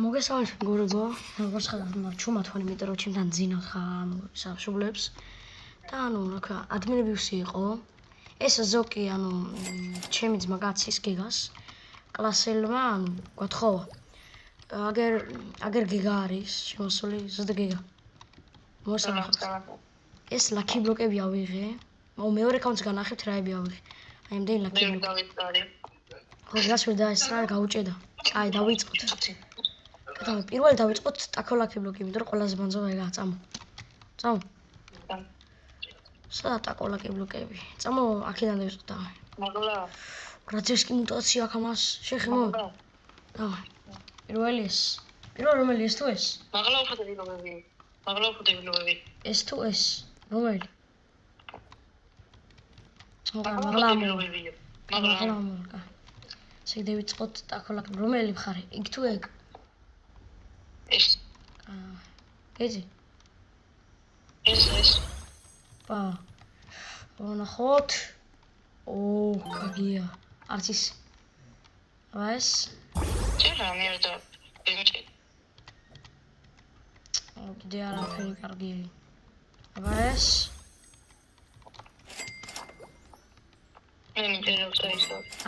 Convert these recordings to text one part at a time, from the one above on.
მოგესალმებით მეგობრებო, როგორც ხედავთ, ჩუმათვანი, იმიტომ რომ ჩემთან ძინა ხარ სამშობლებს და რა ადმინებიუსი იყო. ეს ზოკი, ჩემი ძმა კაცის გეგას კლასელმა, გათხოვა. აგერ გეგა არის, შემოსული ზუსტ გეგა. მოსახავს. ეს ლაკი ბლოკები ავიღე. მეორე კაუნტს განახებთ რაები ავიღე. აი იმდენი ლაკი ბლოკები. ხო, გას ვერ დაესწრა, გაუჭედა. აი, დავიწყოთ. პირველი დავიწყოთ ტაკოლაკი ბლოკი, იმიტომ რომ ყველაზე ბანძოვა ეგაა, წამო. სადა ტაკოლაკი ბლოკები? წამო, აქედან დავიწყოთ და. მაგლა. გრაცევსკი მუტაცია აქ ამას შეხმო. დავай. პირველი ეს. პირველ რომელი ეს თუ ეს? მაგლა უხდები ლობები. ეს თუ ეს? რომელი? მაგლა ლობები. მაგლა. ესე დავიწყოთ ტაკოლაკი რომელი მხარე? იქ თუ ეგ? ეს. ეძი. ეს. პა. ვნახოთ. კაგია. არც ის. ეს. ჩერა მერდა. ბინჭი. კიდე არაფერი კარგი. ეს.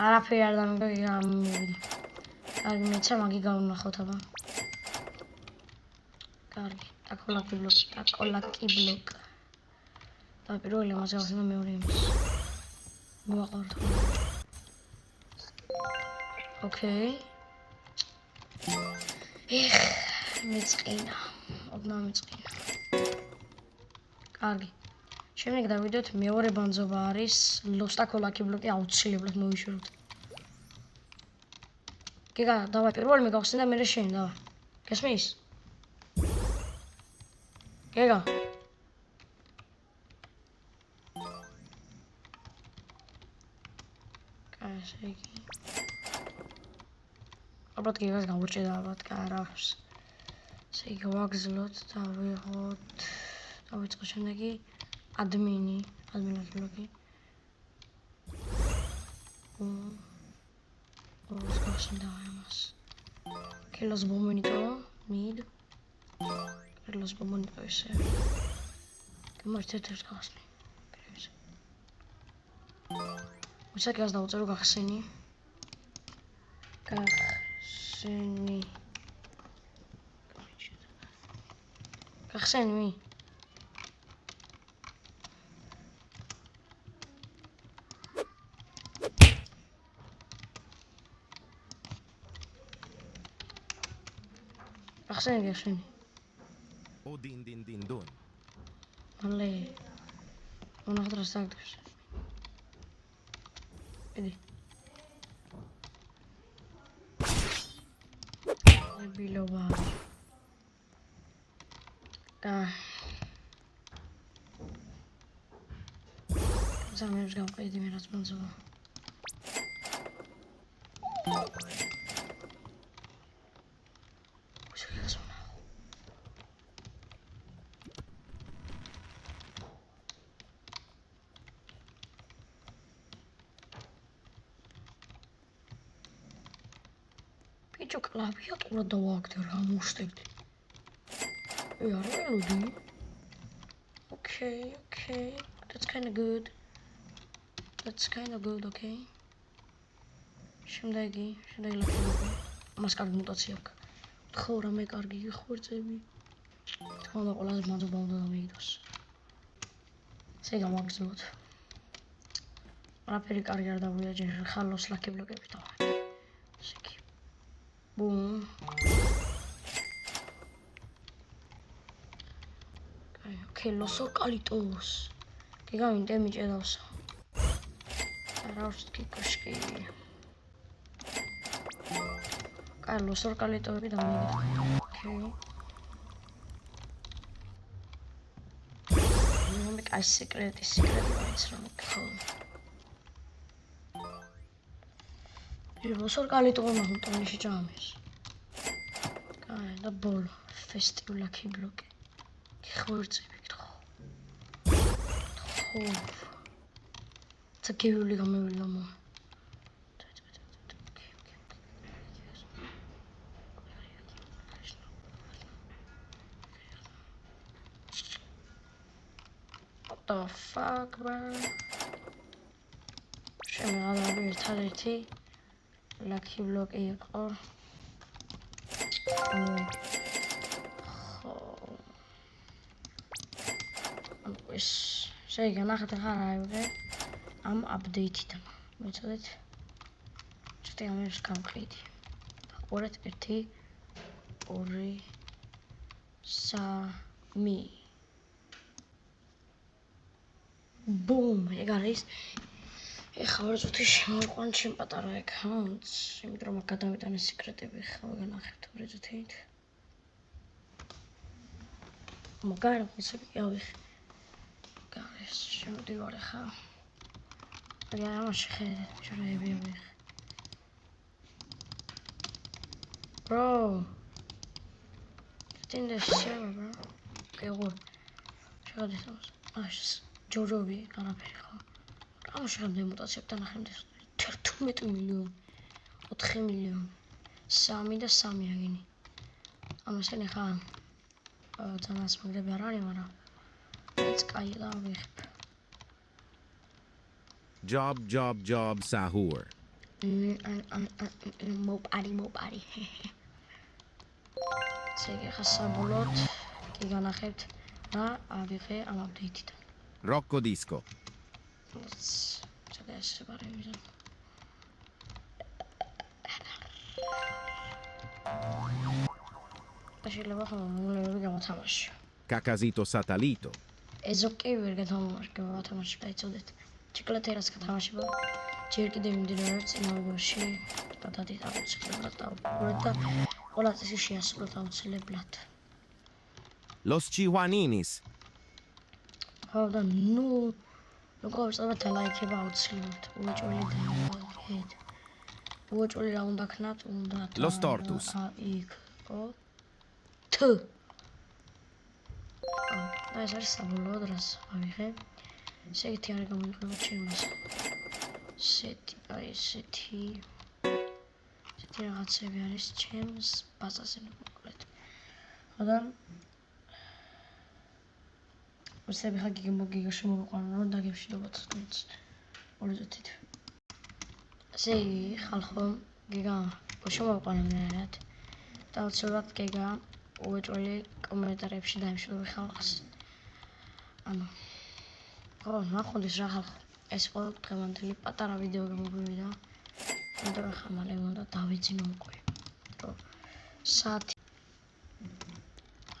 არაფერი არ დამივიდი. კარგი, მეცა მაგი გავნახოთ აბა. კარგი, ტაკოლაკი ბლოკ. და პირველი ამაზე ავსებდა მეორე იმას. მოვაყავართ. ოკეი. მეწყინა. ოდნავ მეწყინა. კარგი. შემდეგ დავიდოთ მეორე ბანძობა არის ლოსტაკოლაკი ბლოკი აუცილებლად მოვიშოროთ. გეგა, დავай პირველი მე გავხსენ და მე შენ დავай. გესმის? გეგა. ესე იგი. ალბათ გეგას გავუჭედა ალბათ კარავს. ესე იგი ვაგზლოთ და ვიღოთ. დავიწყო შემდეგი ადმინაკი ბლოკი. ოს გავხსენ და ამას. კილოს ბომონიტო, მიდ. კილოს ბომონიტო ესე. გამართეთ გავხსნი. პირებზე. უსაკას დავწერო გახსენი. გახსენი. გახსენი. ოდინ. ალე. მონახეთ რა საკეთებს. ედი. ბილოვა. ზამებს გავყიდი მე რაც ბანძოვა. Pichu klaviat ura davagdi ra moshtegdi. არ ველოდი. Okay. That's kind of good, okay. შემდეგი ლაკი. ამას კარგი მუტაცია აქვს. ხო, რამე კარგი ხორცები. თქო და ყველაზე მადლობა უნდა დამეიდოს. ესე გამაგზავნოთ. არაფერი კარგი არ დავიდა ჯერ ხალოს ლაკი ბლოკები დავარ. ესე იგი. ბუმ. Okay, los ocalitos. Que gamin te michedos. Arauski koshki. Los ocalitos vida mía. Okay. No me cae secret is wrong. Los ocalitos no juntan ni chames. Cae la bolo. Festival aquí bloque. ხორცები გითხო. წაკიული გამევიდა მო. the fuck, bro? შემეღალები ერთადერთი lucky block იყო. ეს შეიძლება ნახეთ ახლა რა აიღე ამ update-დან. მეცადეთ ცოტა ამერს გავყიდი. ყურეთ 1 2 3 ბუმ, ეგ არის. ეხლა ვარ წუთი შემოვიყვან ჩემ პატარა accounts, იმიტომ რომ აქ გადავიტანე სიკრეტები, ხა ვიგანახებთ 2 წუთით. მაგარი ხოსები გავიხე. გარის შემოდივარ ახლა. რა ამაში ხედავ, შორეები ავიხე. Bro. In the server, bro. Okay, what? Check this out. Nice. Jojobi, განაფერი ხო? ამ შემდგომ მუტაციებთან ახლა 11 მილიონი, 4 მილიონი, 3 და 3 აგინი. ამასთან ახლა ძალიან სმაგრები არ არის, მაგრამ ეს კაი და ვიხებ. Job, Sahur. მოპარი. ცეგე ხა საბოლოოდ კი განახებთ რა ავიღე ამ აპდეიტიდან. Rocco Disco. ცოტა ესე პარემიზა. შეიძლება ხოლმე გამოთამაში. Cacasito Satalito. ეს ოკეი ვერ გამოვათამაში, გაიცოდეთ. ჩიკლეტერას გათამაშება. ჯერ კიდევ მიმდინარეობს წინააღმდეგში გადადით აუცილებლად და ყველა წესი შეასრულოთ აუცილებლად. Los Chihuaninis. ხო და ნუ გავიწევთ ლაიქება აუცილებლად. უოჭველი რა უნდა ქნათ? უნდა Los Tortus. იქ ო თ ეს არის საბოლოოდ რას ავიღე. ესეთი არ გამოიყურება ჩემს. ესეთი რაღაცები არის ჩემს ბაზაზე მოკლედ. ხოდა ვსები ხა გიგაში მოვიყვანო რომ დაგევშიდობოთ თუნდაც ორზეთით. ესე იგი ხალხო გიგა შემოვიყვანებინარად და უცებად გიგა უეჭველი კომენტარებში დაიმშვიდობე ხალხს. ანუ ხო ნახონდეს რა ხალხო ეს იყო დღევანდელი პატარა ვიდეო გამოგვივიდა. იმიტომ რომ ხამალე უნდა დავიძინო უკვე. რომ საათი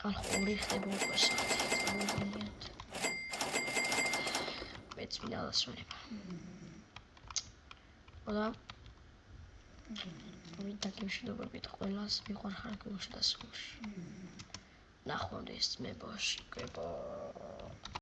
ხალხო 2 ხდება უკვე საათი. წავიდეთ. მეც მინდა დასრულება. ხოდა ვიდაგემშვიდობებით ყველას მიყვარხარ გულში და სულში. ნახვამდის მე ბოშკებო.